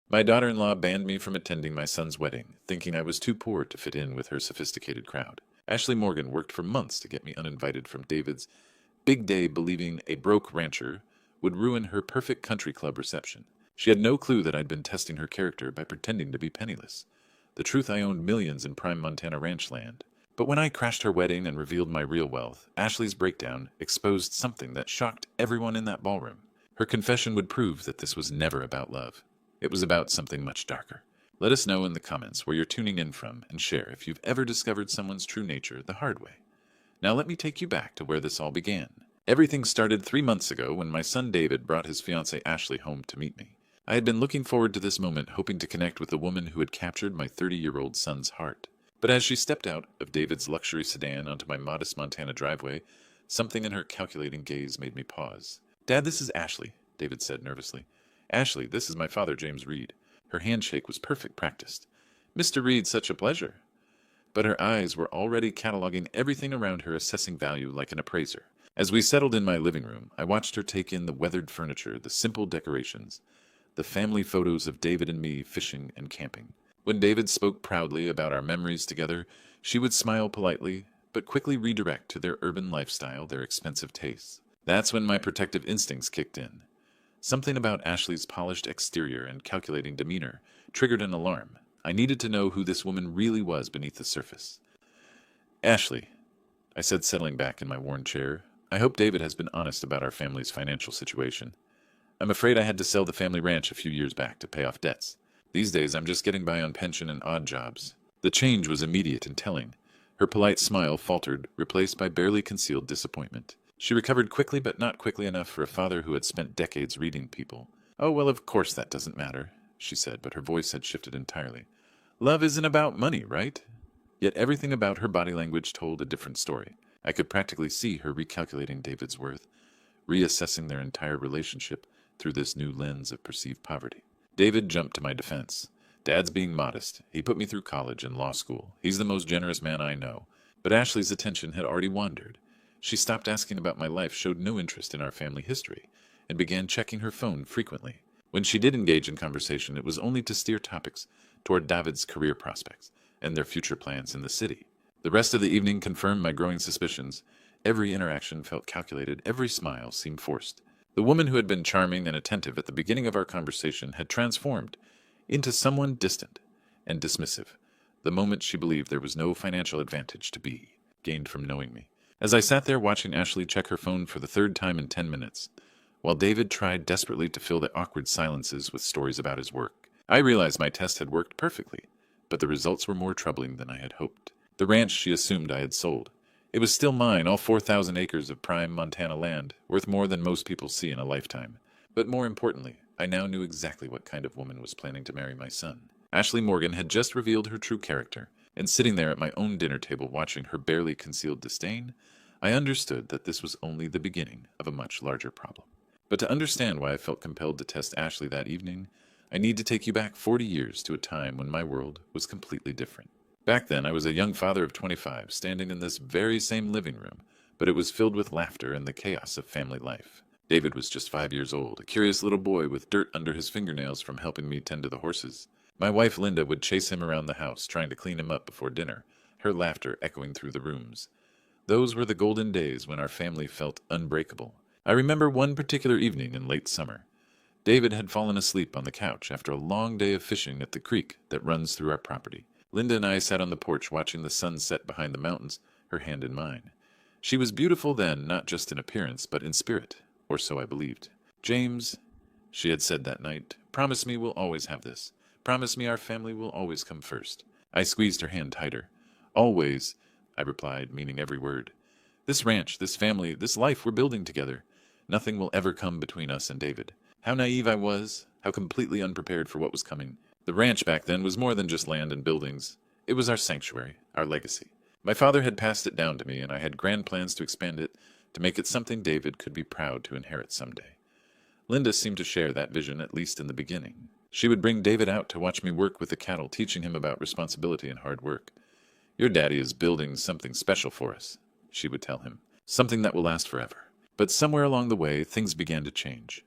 My daughter-in-law banned me from attending my son's wedding, thinking I was too poor to fit in with her sophisticated crowd. Ashley Morgan worked for months to get me uninvited from David's big day, believing a broke rancher would ruin her perfect country club reception. She had no clue that I'd been testing her character by pretending to be penniless. The truth, I owned millions in prime Montana ranch land. But when I crashed her wedding and revealed my real wealth, Ashley's breakdown exposed something that shocked everyone in that ballroom. Her confession would prove that this was never about love. It was about something much darker. Let us know in the comments where you're tuning in from and share if you've ever discovered someone's true nature the hard way. Now let me take you back to where this all began. Everything started 3 months ago when my son David brought his fiancée Ashley home to meet me. I had been looking forward to this moment, hoping to connect with the woman who had captured my 30-year-old son's heart. But as she stepped out of David's luxury sedan onto my modest Montana driveway, something in her calculating gaze made me pause. "Dad, this is Ashley," David said nervously. "Ashley, this is my father, James Reed." Her handshake was perfect practice. "Mr. Reed, such a pleasure." But her eyes were already cataloging everything around her, assessing value like an appraiser. As we settled in my living room, I watched her take in the weathered furniture, the simple decorations, the family photos of David and me fishing and camping. When David spoke proudly about our memories together, she would smile politely, but quickly redirect to their urban lifestyle, their expensive tastes. That's when my protective instincts kicked in. Something about Ashley's polished exterior and calculating demeanor triggered an alarm. I needed to know who this woman really was beneath the surface. "Ashley," I said, settling back in my worn chair, "I hope David has been honest about our family's financial situation. I'm afraid I had to sell the family ranch a few years back to pay off debts. These days I'm just getting by on pension and odd jobs." The change was immediate and telling. Her polite smile faltered, replaced by barely concealed disappointment. She recovered quickly, but not quickly enough for a father who had spent decades reading people. "Oh, well, of course that doesn't matter," she said, but her voice had shifted entirely. "Love isn't about money, right?" Yet everything about her body language told a different story. I could practically see her recalculating David's worth, reassessing their entire relationship through this new lens of perceived poverty. David jumped to my defense. "Dad's being modest. He put me through college and law school. He's the most generous man I know." But Ashley's attention had already wandered. She stopped asking about my life, showed no interest in our family history, and began checking her phone frequently. When she did engage in conversation, it was only to steer topics toward David's career prospects and their future plans in the city. The rest of the evening confirmed my growing suspicions. Every interaction felt calculated, every smile seemed forced. The woman who had been charming and attentive at the beginning of our conversation had transformed into someone distant and dismissive, the moment she believed there was no financial advantage to be gained from knowing me. As I sat there watching Ashley check her phone for the third time in 10 minutes, while David tried desperately to fill the awkward silences with stories about his work, I realized my test had worked perfectly, but the results were more troubling than I had hoped. The ranch she assumed I had sold. It was still mine, all 4,000 acres of prime Montana land, worth more than most people see in a lifetime. But more importantly, I now knew exactly what kind of woman was planning to marry my son. Ashley Morgan had just revealed her true character, and sitting there at my own dinner table watching her barely concealed disdain, I understood that this was only the beginning of a much larger problem. But to understand why I felt compelled to test Ashley that evening, I need to take you back 40 years to a time when my world was completely different. Back then, I was a young father of 25, standing in this very same living room, but it was filled with laughter and the chaos of family life. David was just 5 years old, a curious little boy with dirt under his fingernails from helping me tend to the horses. My wife Linda would chase him around the house, trying to clean him up before dinner, her laughter echoing through the rooms. Those were the golden days when our family felt unbreakable. I remember one particular evening in late summer. David had fallen asleep on the couch after a long day of fishing at the creek that runs through our property. Linda and I sat on the porch watching the sun set behind the mountains, her hand in mine. She was beautiful then, not just in appearance, but in spirit, or so I believed. "James," she had said that night, "promise me we'll always have this. Promise me our family will always come first." I squeezed her hand tighter. "Always," I replied, meaning every word. "This ranch, this family, this life we're building together. Nothing will ever come between us and David." How naive I was, how completely unprepared for what was coming. The ranch back then was more than just land and buildings. It was our sanctuary, our legacy. My father had passed it down to me, and I had grand plans to expand it, to make it something David could be proud to inherit someday. Linda seemed to share that vision, at least in the beginning. She would bring David out to watch me work with the cattle, teaching him about responsibility and hard work. "Your daddy is building something special for us," she would tell him, "something that will last forever." But somewhere along the way, things began to change.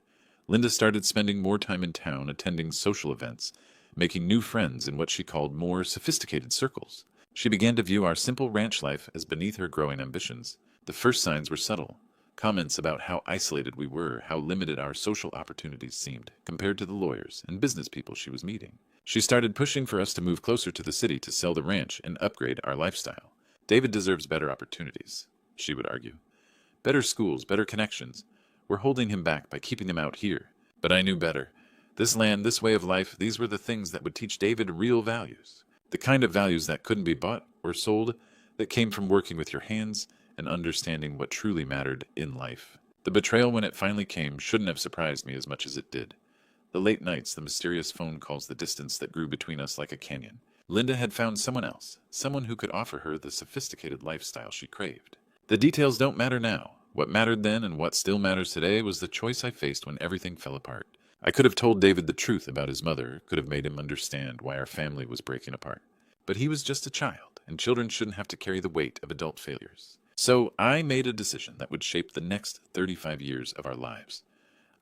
Linda started spending more time in town, attending social events, making new friends in what she called more sophisticated circles. She began to view our simple ranch life as beneath her growing ambitions. The first signs were subtle. Comments about how isolated we were, how limited our social opportunities seemed, compared to the lawyers and business people she was meeting. She started pushing for us to move closer to the city to sell the ranch and upgrade our lifestyle. David deserves better opportunities, she would argue. Better schools, better connections. We're holding him back by keeping him out here. But I knew better. This land, this way of life, these were the things that would teach David real values. The kind of values that couldn't be bought or sold, that came from working with your hands and understanding what truly mattered in life. The betrayal, when it finally came, shouldn't have surprised me as much as it did. The late nights, the mysterious phone calls, the distance that grew between us like a canyon. Linda had found someone else, someone who could offer her the sophisticated lifestyle she craved. The details don't matter now. What mattered then and what still matters today was the choice I faced when everything fell apart. I could have told David the truth about his mother, could have made him understand why our family was breaking apart. But he was just a child, and children shouldn't have to carry the weight of adult failures. So I made a decision that would shape the next 35 years of our lives.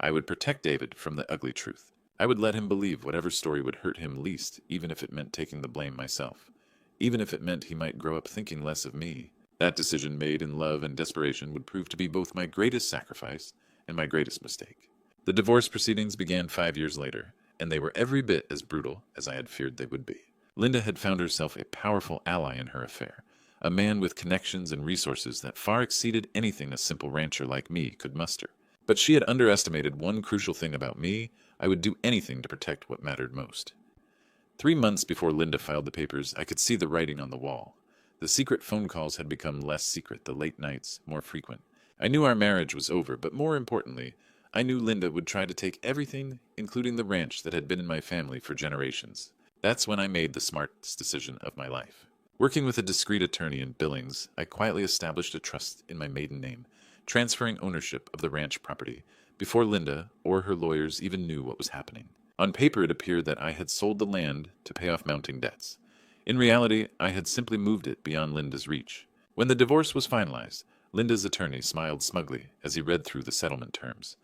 I would protect David from the ugly truth. I would let him believe whatever story would hurt him least, even if it meant taking the blame myself. Even if it meant he might grow up thinking less of me. That decision, made in love and desperation, would prove to be both my greatest sacrifice and my greatest mistake. The divorce proceedings began 5 years later, and they were every bit as brutal as I had feared they would be. Linda had found herself a powerful ally in her affair, a man with connections and resources that far exceeded anything a simple rancher like me could muster. But she had underestimated one crucial thing about me. I would do anything to protect what mattered most. 3 months before Linda filed the papers, I could see the writing on the wall. The secret phone calls had become less secret, the late nights more frequent. I knew our marriage was over, but more importantly, I knew Linda would try to take everything, including the ranch that had been in my family for generations. That's when I made the smartest decision of my life. Working with a discreet attorney in Billings, I quietly established a trust in my maiden name, transferring ownership of the ranch property before Linda or her lawyers even knew what was happening. On paper, it appeared that I had sold the land to pay off mounting debts. In reality, I had simply moved it beyond Linda's reach. When the divorce was finalized, Linda's attorney smiled smugly as he read through the settlement terms.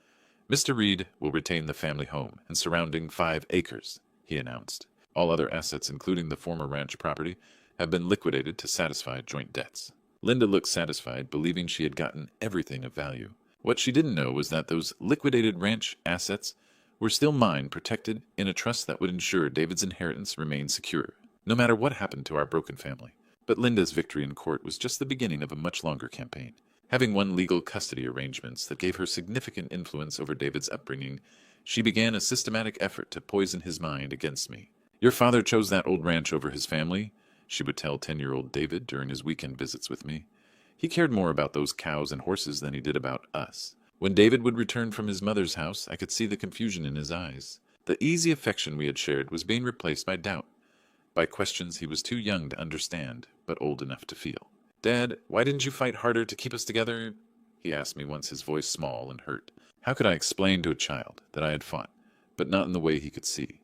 "Mr. Reed will retain the family home and surrounding 5 acres, he announced. All other assets, including the former ranch property, have been liquidated to satisfy joint debts. Linda looked satisfied, believing she had gotten everything of value. What she didn't know was that those liquidated ranch assets were still mine, protected in a trust that would ensure David's inheritance remained secure, no matter what happened to our broken family. But Linda's victory in court was just the beginning of a much longer campaign. Having won legal custody arrangements that gave her significant influence over David's upbringing, she began a systematic effort to poison his mind against me. "Your father chose that old ranch over his family," she would tell 10-year-old David during his weekend visits with me. "He cared more about those cows and horses than he did about us." When David would return from his mother's house, I could see the confusion in his eyes. The easy affection we had shared was being replaced by doubt, by questions he was too young to understand, but old enough to feel. "Dad, why didn't you fight harder to keep us together?" he asked me once, his voice small and hurt. How could I explain to a child that I had fought, but not in the way he could see?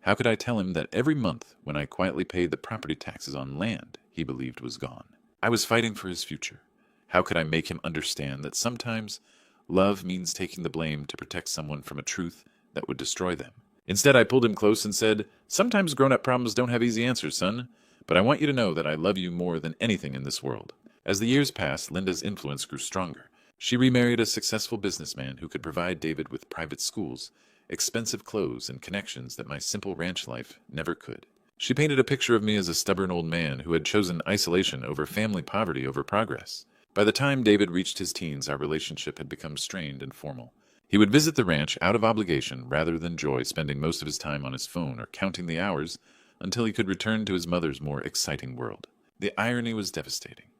How could I tell him that every month, when I quietly paid the property taxes on land he believed was gone, I was fighting for his future? How could I make him understand that sometimes love means taking the blame to protect someone from a truth that would destroy them? Instead, I pulled him close and said, "Sometimes grown-up problems don't have easy answers, son, but I want you to know that I love you more than anything in this world." As the years passed, Linda's influence grew stronger. She remarried a successful businessman who could provide David with private schools, expensive clothes, and connections that my simple ranch life never could. She painted a picture of me as a stubborn old man who had chosen isolation over family, poverty over progress. By the time David reached his teens, our relationship had become strained and formal. He would visit the ranch out of obligation rather than joy, spending most of his time on his phone or counting the hours until he could return to his mother's more exciting world. The irony was devastating.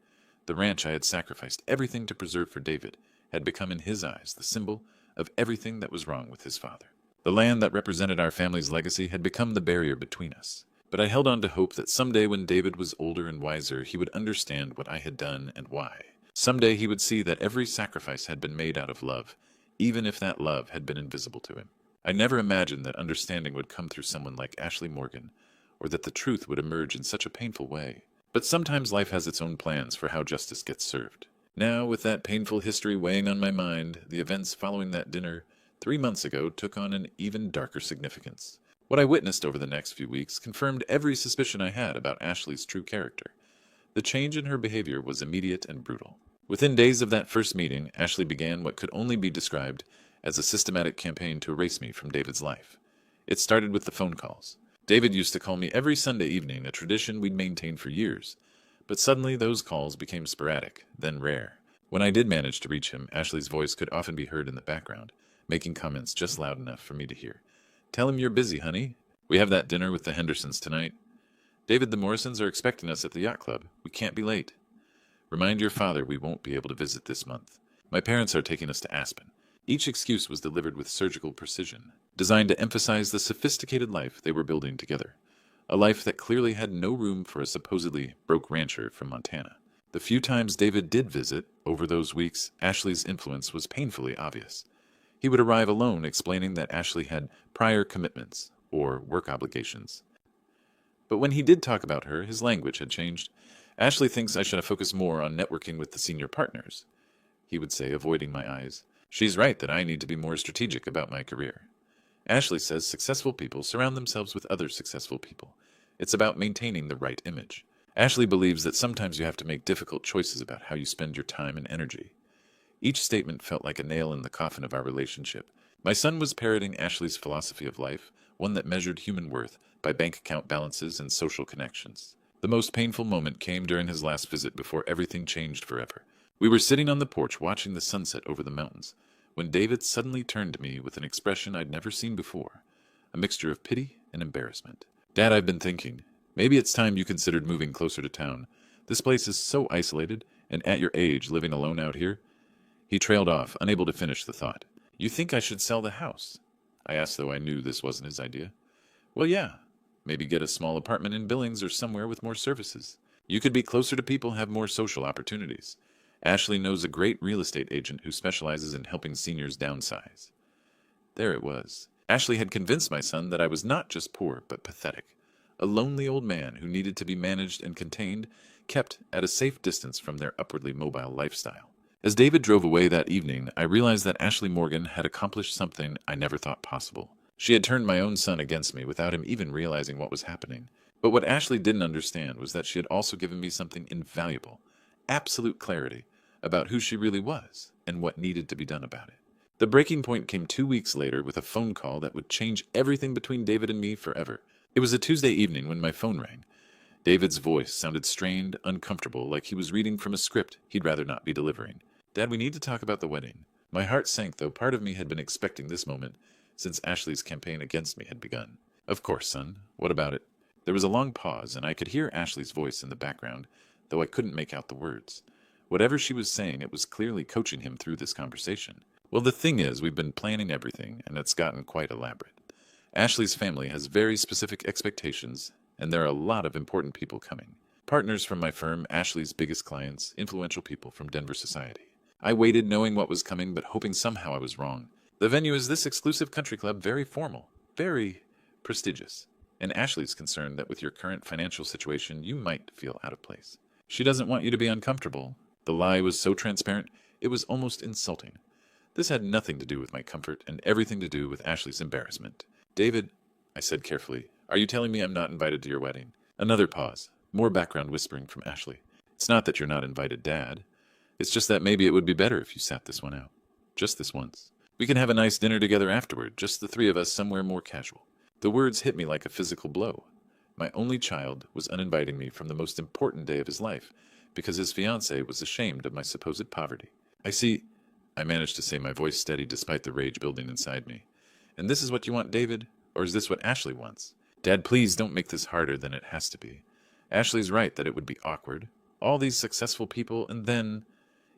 The ranch I had sacrificed everything to preserve for David had become in his eyes the symbol of everything that was wrong with his father. The land that represented our family's legacy had become the barrier between us. But I held on to hope that someday when David was older and wiser, he would understand what I had done and why. Someday he would see that every sacrifice had been made out of love, even if that love had been invisible to him. I never imagined that understanding would come through someone like Ashley Morgan, or that the truth would emerge in such a painful way. But sometimes life has its own plans for how justice gets served. Now, with that painful history weighing on my mind, the events following that dinner, 3 months ago took on an even darker significance. What I witnessed over the next few weeks confirmed every suspicion I had about Ashley's true character. The change in her behavior was immediate and brutal. Within days of that first meeting, Ashley began what could only be described as a systematic campaign to erase me from David's life. It started with the phone calls. David used to call me every Sunday evening, a tradition we'd maintained for years. But suddenly those calls became sporadic, then rare. When I did manage to reach him, Ashley's voice could often be heard in the background, making comments just loud enough for me to hear. "Tell him you're busy, honey. We have that dinner with the Hendersons tonight. David, the Morrisons are expecting us at the yacht club. We can't be late. Remind your father we won't be able to visit this month. My parents are taking us to Aspen." Each excuse was delivered with surgical precision, designed to emphasize the sophisticated life they were building together. A life that clearly had no room for a supposedly broke rancher from Montana. The few times David did visit over those weeks, Ashley's influence was painfully obvious. He would arrive alone, explaining that Ashley had prior commitments or work obligations. But when he did talk about her, his language had changed. "Ashley thinks I should have focused more on networking with the senior partners," he would say, avoiding my eyes. "She's right that I need to be more strategic about my career. Ashley says successful people surround themselves with other successful people. It's about maintaining the right image. Ashley believes that sometimes you have to make difficult choices about how you spend your time and energy." Each statement felt like a nail in the coffin of our relationship. My son was parroting Ashley's philosophy of life, one that measured human worth by bank account balances and social connections. The most painful moment came during his last visit before everything changed forever. We were sitting on the porch watching the sunset over the mountains, when David suddenly turned to me with an expression I'd never seen before, a mixture of pity and embarrassment. "Dad, I've been thinking. Maybe it's time you considered moving closer to town. This place is so isolated, and at your age, living alone out here." He trailed off, unable to finish the thought. "You think I should sell the house?" I asked, though I knew this wasn't his idea. "Well, yeah. Maybe get a small apartment in Billings or somewhere with more services. You could be closer to people and have more social opportunities. Ashley knows a great real estate agent who specializes in helping seniors downsize." There it was. Ashley had convinced my son that I was not just poor, but pathetic. A lonely old man who needed to be managed and contained, kept at a safe distance from their upwardly mobile lifestyle. As David drove away that evening, I realized that Ashley Morgan had accomplished something I never thought possible. She had turned my own son against me without him even realizing what was happening. But what Ashley didn't understand was that she had also given me something invaluable, absolute clarity about who she really was and what needed to be done about it. The breaking point came 2 weeks later with a phone call that would change everything between David and me forever. It was a Tuesday evening when my phone rang. David's voice sounded strained, uncomfortable, like he was reading from a script he'd rather not be delivering. "Dad, we need to talk about the wedding." My heart sank, though part of me had been expecting this moment since Ashley's campaign against me had begun. "Of course, son. What about it?" There was a long pause, and I could hear Ashley's voice in the background, though I couldn't make out the words. Whatever she was saying, it was clearly coaching him through this conversation. "Well, the thing is, we've been planning everything, and it's gotten quite elaborate. Ashley's family has very specific expectations, and there are a lot of important people coming. Partners from my firm, Ashley's biggest clients, influential people from Denver society. I waited knowing what was coming, but hoping somehow I was wrong. The venue is this exclusive country club, very formal, very prestigious. And Ashley's concerned that with your current financial situation, you might feel out of place. She doesn't want you to be uncomfortable." The lie was so transparent, it was almost insulting. This had nothing to do with my comfort and everything to do with Ashley's embarrassment. "David," I said carefully, "are you telling me I'm not invited to your wedding?" Another pause, more background whispering from Ashley. "It's not that you're not invited, Dad. It's just that maybe it would be better if you sat this one out. Just this once. We can have a nice dinner together afterward, just the three of us somewhere more casual." The words hit me like a physical blow. My only child was uninviting me from the most important day of his life because his fiancée was ashamed of my supposed poverty. "I see," I managed to say, my voice steady despite the rage building inside me. "And this is what you want, David? Or is this what Ashley wants? Dad, please don't make this harder than it has to be. Ashley's right that it would be awkward. All these successful people, and then..."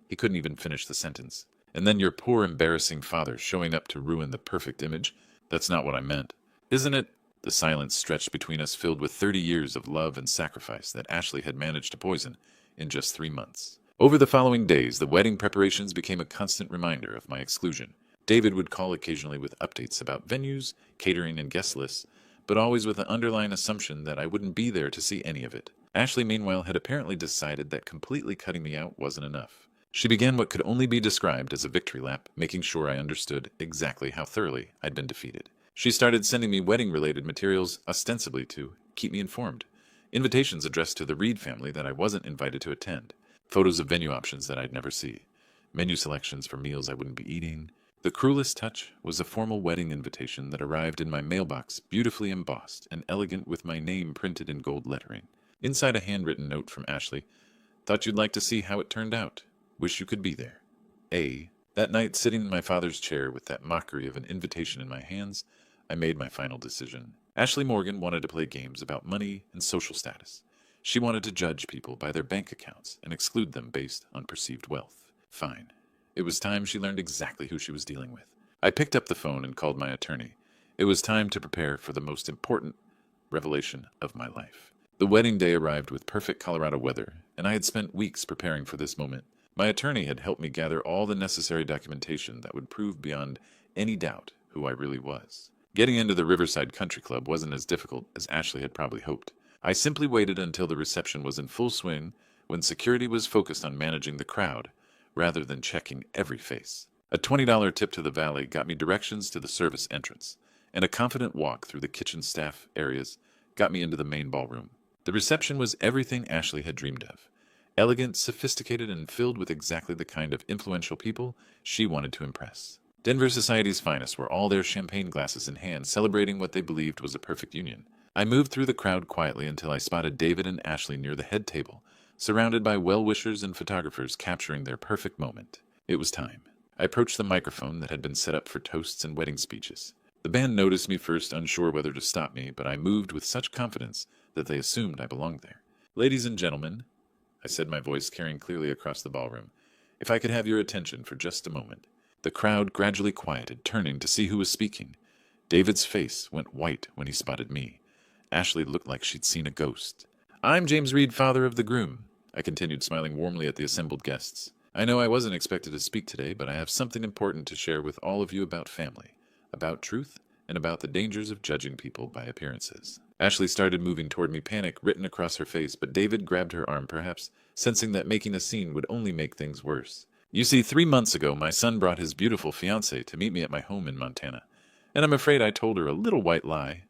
He couldn't even finish the sentence. "And then your poor, embarrassing father showing up to ruin the perfect image. That's not what I meant. Isn't it?" The silence stretched between us, filled with 30 years of love and sacrifice that Ashley had managed to poison in just 3 months. Over the following days, the wedding preparations became a constant reminder of my exclusion. David would call occasionally with updates about venues, catering, and guest lists, but always with an underlying assumption that I wouldn't be there to see any of it. Ashley, meanwhile, had apparently decided that completely cutting me out wasn't enough. She began what could only be described as a victory lap, making sure I understood exactly how thoroughly I'd been defeated. She started sending me wedding-related materials, ostensibly to keep me informed. Invitations addressed to the Reed family that I wasn't invited to attend. Photos of venue options that I'd never see. Menu selections for meals I wouldn't be eating. The cruelest touch was a formal wedding invitation that arrived in my mailbox, beautifully embossed and elegant with my name printed in gold lettering. Inside a handwritten note from Ashley, "Thought you'd like to see how it turned out. Wish you could be there. A." That night, sitting in my father's chair with that mockery of an invitation in my hands, I made my final decision. Ashley Morgan wanted to play games about money and social status. She wanted to judge people by their bank accounts and exclude them based on perceived wealth. Fine. It was time she learned exactly who she was dealing with. I picked up the phone and called my attorney. It was time to prepare for the most important revelation of my life. The wedding day arrived with perfect Colorado weather, and I had spent weeks preparing for this moment. My attorney had helped me gather all the necessary documentation that would prove beyond any doubt who I really was. Getting into the Riverside Country Club wasn't as difficult as Ashley had probably hoped. I simply waited until the reception was in full swing, when security was focused on managing the crowd, rather than checking every face. A $20 tip to the valet got me directions to the service entrance, and a confident walk through the kitchen staff areas got me into the main ballroom. The reception was everything Ashley had dreamed of. Elegant, sophisticated, and filled with exactly the kind of influential people she wanted to impress. Denver society's finest were all there, champagne glasses in hand, celebrating what they believed was a perfect union. I moved through the crowd quietly until I spotted David and Ashley near the head table, surrounded by well-wishers and photographers capturing their perfect moment. It was time. I approached the microphone that had been set up for toasts and wedding speeches. The band noticed me first, unsure whether to stop me, but I moved with such confidence that they assumed I belonged there. "Ladies and gentlemen," I said, my voice carrying clearly across the ballroom, "if I could have your attention for just a moment." The crowd gradually quieted, turning to see who was speaking. David's face went white when he spotted me. Ashley looked like she'd seen a ghost. "I'm James Reed, father of the groom," I continued, smiling warmly at the assembled guests. "I know I wasn't expected to speak today, but I have something important to share with all of you about family, about truth, and about the dangers of judging people by appearances." Ashley started moving toward me, panic written across her face, but David grabbed her arm, perhaps sensing that making a scene would only make things worse. "You see, 3 months ago, my son brought his beautiful fiancée to meet me at my home in Montana, and I'm afraid I told her a little white lie."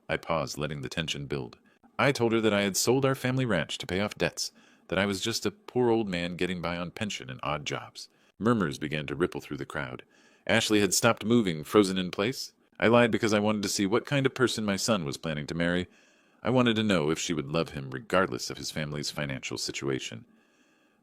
I paused, letting the tension build. "I told her that I had sold our family ranch to pay off debts, that I was just a poor old man getting by on pension and odd jobs." Murmurs began to ripple through the crowd. Ashley had stopped moving, frozen in place. I lied because I wanted to see what kind of person my son was planning to marry. I wanted to know if she would love him regardless of his family's financial situation.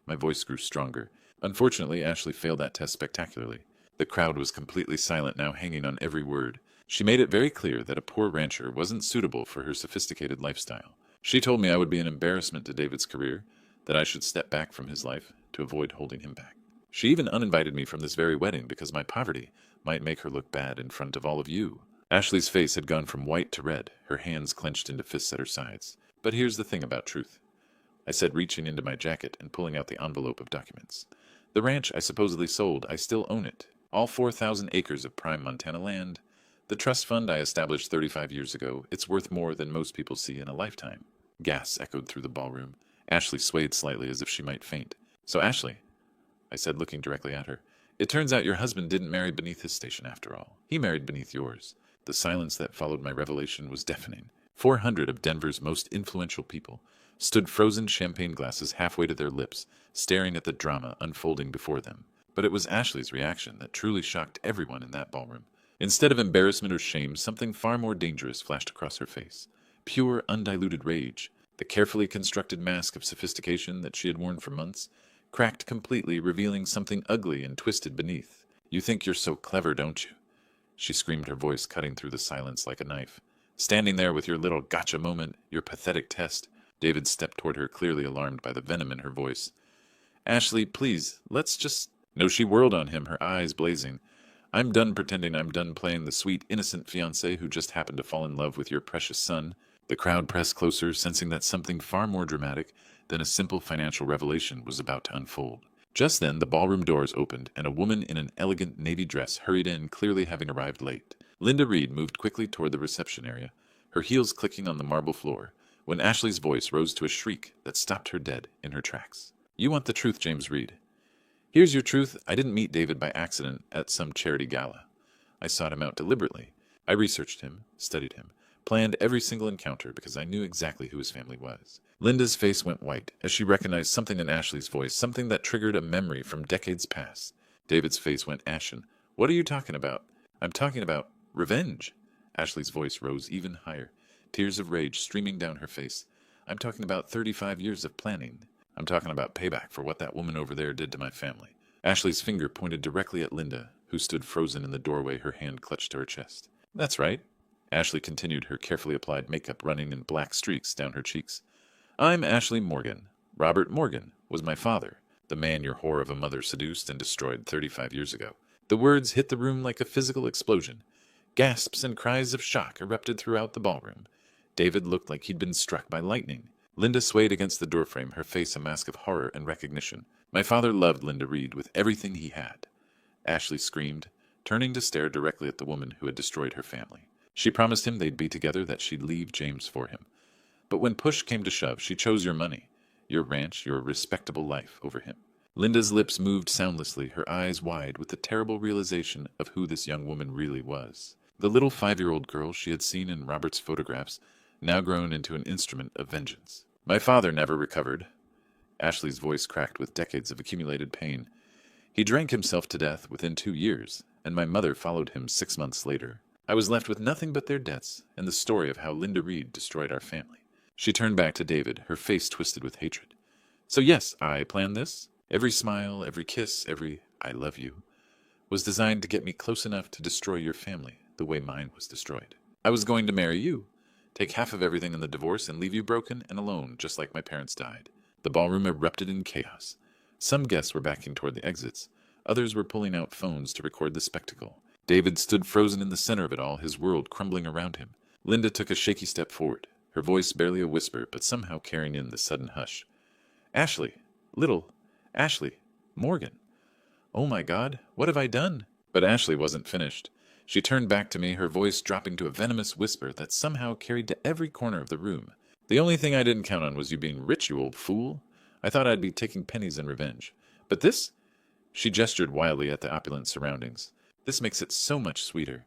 My voice grew stronger. Unfortunately, Ashley failed that test spectacularly. The crowd was completely silent now, hanging on every word. She made it very clear that a poor rancher wasn't suitable for her sophisticated lifestyle. She told me I would be an embarrassment to David's career, that I should step back from his life to avoid holding him back. She even uninvited me from this very wedding because my poverty might make her look bad in front of all of you. Ashley's face had gone from white to red, her hands clenched into fists at her sides. "But here's the thing about truth," I said, reaching into my jacket and pulling out the envelope of documents. "The ranch I supposedly sold, I still own it. All 4,000 acres of prime Montana land. The trust fund I established 35 years ago, it's worth more than most people see in a lifetime." Gasps echoed through the ballroom. Ashley swayed slightly as if she might faint. "So, Ashley," I said, looking directly at her, "it turns out your husband didn't marry beneath his station after all. He married beneath yours." The silence that followed my revelation was deafening. 400 of Denver's most influential people stood frozen champagne glasses halfway to their lips, staring at the drama unfolding before them. But it was Ashley's reaction that truly shocked everyone in that ballroom. Instead of embarrassment or shame, something far more dangerous flashed across her face. Pure, undiluted rage. The carefully constructed mask of sophistication that she had worn for months cracked completely, revealing something ugly and twisted beneath. "You think you're so clever, don't you?" she screamed, her voice cutting through the silence like a knife. "Standing there with your little gotcha moment, your pathetic test." David stepped toward her, clearly alarmed by the venom in her voice. "Ashley, please, let's just—" No, she whirled on him, her eyes blazing. "I'm done pretending. I'm done playing the sweet, innocent fiancé who just happened to fall in love with your precious son." The crowd pressed closer, sensing that something far more dramatic than a simple financial revelation was about to unfold. Just then, the ballroom doors opened, and a woman in an elegant navy dress hurried in, clearly having arrived late. Linda Reed moved quickly toward the reception area, her heels clicking on the marble floor, when Ashley's voice rose to a shriek that stopped her dead in her tracks. "You want the truth, James Reed. Here's your truth. I didn't meet David by accident at some charity gala. I sought him out deliberately. I researched him, studied him, planned every single encounter because I knew exactly who his family was. Linda's face went white as she recognized something in Ashley's voice, something that triggered a memory from decades past. David's face went ashen. What are you talking about? I'm talking about revenge. Ashley's voice rose even higher, tears of rage streaming down her face. I'm talking about 35 years of planning. I'm talking about payback for what that woman over there did to my family. Ashley's finger pointed directly at Linda, who stood frozen in the doorway, her hand clutched to her chest. That's right. Ashley continued, her carefully applied makeup running in black streaks down her cheeks. I'm Ashley Morgan. Robert Morgan was my father, the man your whore of a mother seduced and destroyed 35 years ago. The words hit the room like a physical explosion. Gasps and cries of shock erupted throughout the ballroom. David looked like he'd been struck by lightning. Linda swayed against the doorframe, her face a mask of horror and recognition. My father loved Linda Reed with everything he had. Ashley screamed, turning to stare directly at the woman who had destroyed her family. She promised him they'd be together, that she'd leave James for him. But when push came to shove, she chose your money, your ranch, your respectable life over him. Linda's lips moved soundlessly, her eyes wide with the terrible realization of who this young woman really was. The little 5-year-old girl she had seen in Robert's photographs, now grown into an instrument of vengeance. My father never recovered. Ashley's voice cracked with decades of accumulated pain. He drank himself to death within 2 years, and my mother followed him 6 months later. I was left with nothing but their debts and the story of how Linda Reed destroyed our family. She turned back to David, her face twisted with hatred. So yes, I planned this. Every smile, every kiss, every I love you was designed to get me close enough to destroy your family the way mine was destroyed. I was going to marry you, take half of everything in the divorce, and leave you broken and alone, just like my parents died. The ballroom erupted in chaos. Some guests were backing toward the exits. Others were pulling out phones to record the spectacle. David stood frozen in the center of it all, his world crumbling around him. Linda took a shaky step forward, her voice barely a whisper, but somehow carrying in the sudden hush. Ashley, little Ashley, Morgan. Oh my God, what have I done? But Ashley wasn't finished. She turned back to me, her voice dropping to a venomous whisper that somehow carried to every corner of the room. The only thing I didn't count on was you being rich, you old fool. I thought I'd be taking pennies in revenge. But this? She gestured wildly at the opulent surroundings. This makes it so much sweeter.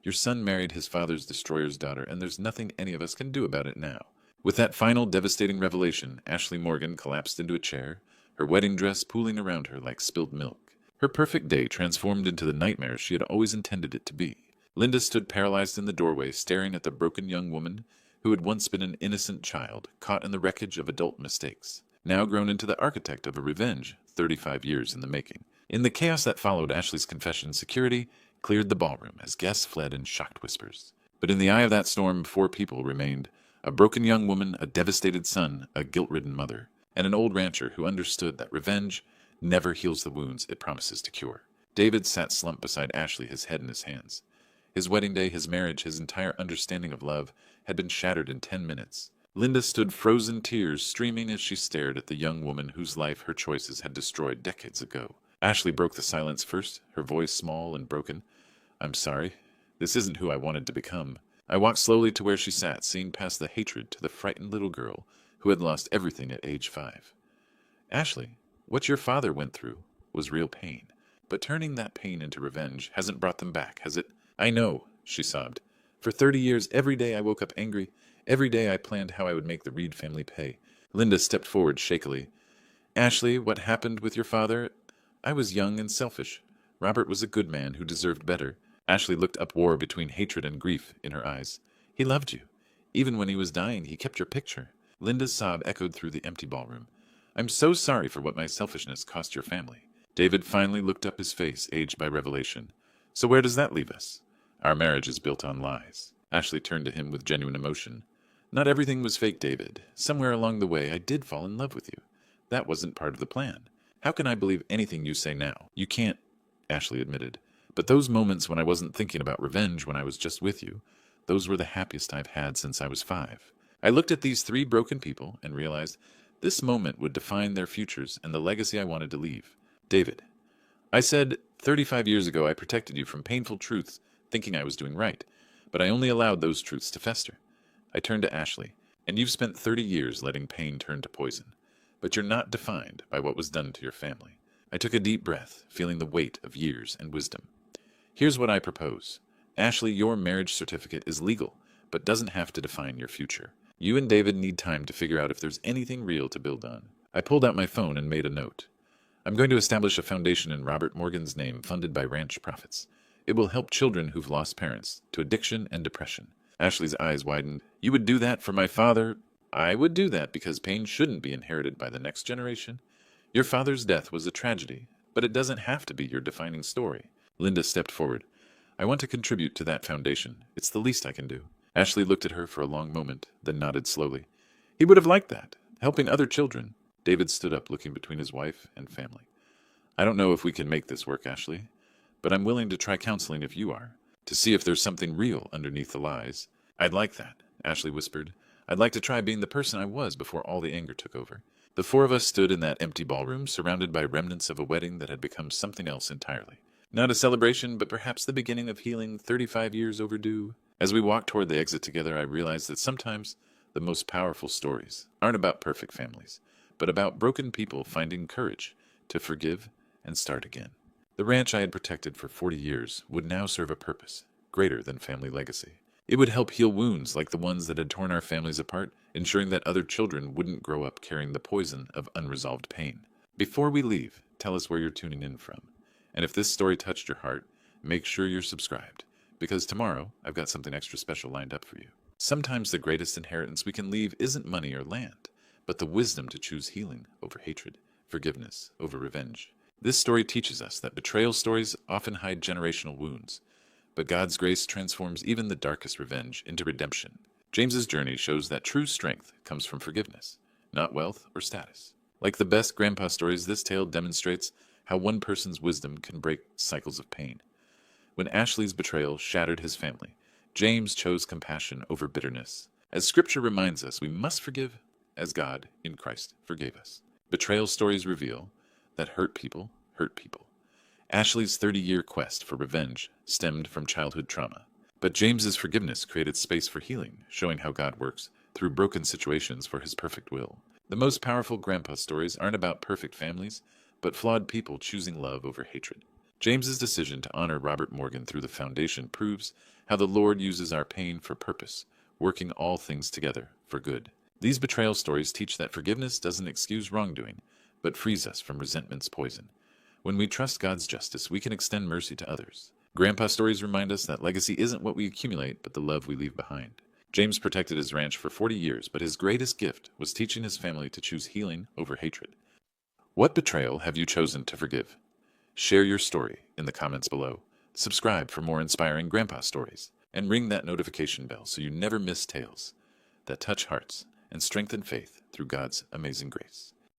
Your son married his father's destroyer's daughter, and there's nothing any of us can do about it now. With that final devastating revelation, Ashley Morgan collapsed into a chair, her wedding dress pooling around her like spilled milk. Her perfect day transformed into the nightmare she had always intended it to be. Linda stood paralyzed in the doorway, staring at the broken young woman who had once been an innocent child, caught in the wreckage of adult mistakes, now grown into the architect of a revenge 35 years in the making. In the chaos that followed Ashley's confession, security cleared the ballroom as guests fled in shocked whispers. But in the eye of that storm, 4 people remained: a broken young woman, a devastated son, a guilt-ridden mother, and an old rancher who understood that revenge never heals the wounds it promises to cure. David sat slumped beside Ashley, his head in his hands. His wedding day, his marriage, his entire understanding of love had been shattered in 10 minutes. Linda stood frozen, tears streaming as she stared at the young woman whose life her choices had destroyed decades ago. Ashley broke the silence first, her voice small and broken. I'm sorry. This isn't who I wanted to become. I walked slowly to where she sat, seeing past the hatred to the frightened little girl who had lost everything at age 5. Ashley, what your father went through was real pain, but turning that pain into revenge hasn't brought them back, has it? I know, she sobbed. For 30 years, every day I woke up angry. Every day I planned how I would make the Reed family pay. Linda stepped forward shakily. Ashley, what happened with your father? I was young and selfish. Robert was a good man who deserved better. Ashley looked up, war between hatred and grief in her eyes. He loved you. Even when he was dying, he kept your picture. Linda's sob echoed through the empty ballroom. I'm so sorry for what my selfishness cost your family. David finally looked up, his face aged by revelation. So where does that leave us? Our marriage is built on lies. Ashley turned to him with genuine emotion. Not everything was fake, David. Somewhere along the way, I did fall in love with you. That wasn't part of the plan. How can I believe anything you say now? You can't, Ashley admitted. But those moments when I wasn't thinking about revenge, when I was just with you, those were the happiest I've had since I was 5. I looked at these 3 broken people and realized this moment would define their futures and the legacy I wanted to leave. David, I said 35 years ago I protected you from painful truths, thinking I was doing right, but I only allowed those truths to fester. I turned to Ashley, and you've spent 30 years letting pain turn to poison, but you're not defined by what was done to your family. I took a deep breath, feeling the weight of years and wisdom. Here's what I propose. Ashley, your marriage certificate is legal, but doesn't have to define your future. You and David need time to figure out if there's anything real to build on. I pulled out my phone and made a note. I'm going to establish a foundation in Robert Morgan's name funded by ranch profits. It will help children who've lost parents to addiction and depression. Ashley's eyes widened. You would do that for my father? I would do that because pain shouldn't be inherited by the next generation. Your father's death was a tragedy, but it doesn't have to be your defining story. Linda stepped forward. I want to contribute to that foundation. It's the least I can do. Ashley looked at her for a long moment, then nodded slowly. He would have liked that, helping other children. David stood up, looking between his wife and family. I don't know if we can make this work, Ashley, but I'm willing to try counseling if you are, to see if there's something real underneath the lies. I'd like that, Ashley whispered. I'd like to try being the person I was before all the anger took over. The four of us stood in that empty ballroom, surrounded by remnants of a wedding that had become something else entirely. Not a celebration, but perhaps the beginning of healing 35 years overdue. As we walked toward the exit together, I realized that sometimes the most powerful stories aren't about perfect families, but about broken people finding courage to forgive and start again. The ranch I had protected for 40 years would now serve a purpose greater than family legacy. It would help heal wounds like the ones that had torn our families apart, ensuring that other children wouldn't grow up carrying the poison of unresolved pain. Before we leave, tell us where you're tuning in from. And if this story touched your heart, make sure you're subscribed, because tomorrow I've got something extra special lined up for you. Sometimes the greatest inheritance we can leave isn't money or land, but the wisdom to choose healing over hatred, forgiveness over revenge. This story teaches us that betrayal stories often hide generational wounds, but God's grace transforms even the darkest revenge into redemption. James's journey shows that true strength comes from forgiveness, not wealth or status. Like the best grandpa stories, this tale demonstrates how one person's wisdom can break cycles of pain. When Ashley's betrayal shattered his family, James chose compassion over bitterness. As Scripture reminds us, we must forgive as God in Christ forgave us. Betrayal stories reveal that hurt people hurt people. Ashley's 30-year quest for revenge stemmed from childhood trauma, but James's forgiveness created space for healing, showing how God works through broken situations for his perfect will. The most powerful grandpa stories aren't about perfect families, but flawed people choosing love over hatred. James's decision to honor Robert Morgan through the foundation proves how the Lord uses our pain for purpose, working all things together for good. These betrayal stories teach that forgiveness doesn't excuse wrongdoing, but frees us from resentment's poison. When we trust God's justice, we can extend mercy to others. Grandpa stories remind us that legacy isn't what we accumulate, but the love we leave behind. James protected his ranch for 40 years, but his greatest gift was teaching his family to choose healing over hatred. What betrayal have you chosen to forgive? Share your story in the comments below. Subscribe for more inspiring grandpa stories, and ring that notification bell so you never miss tales that touch hearts and strengthen faith through God's amazing grace.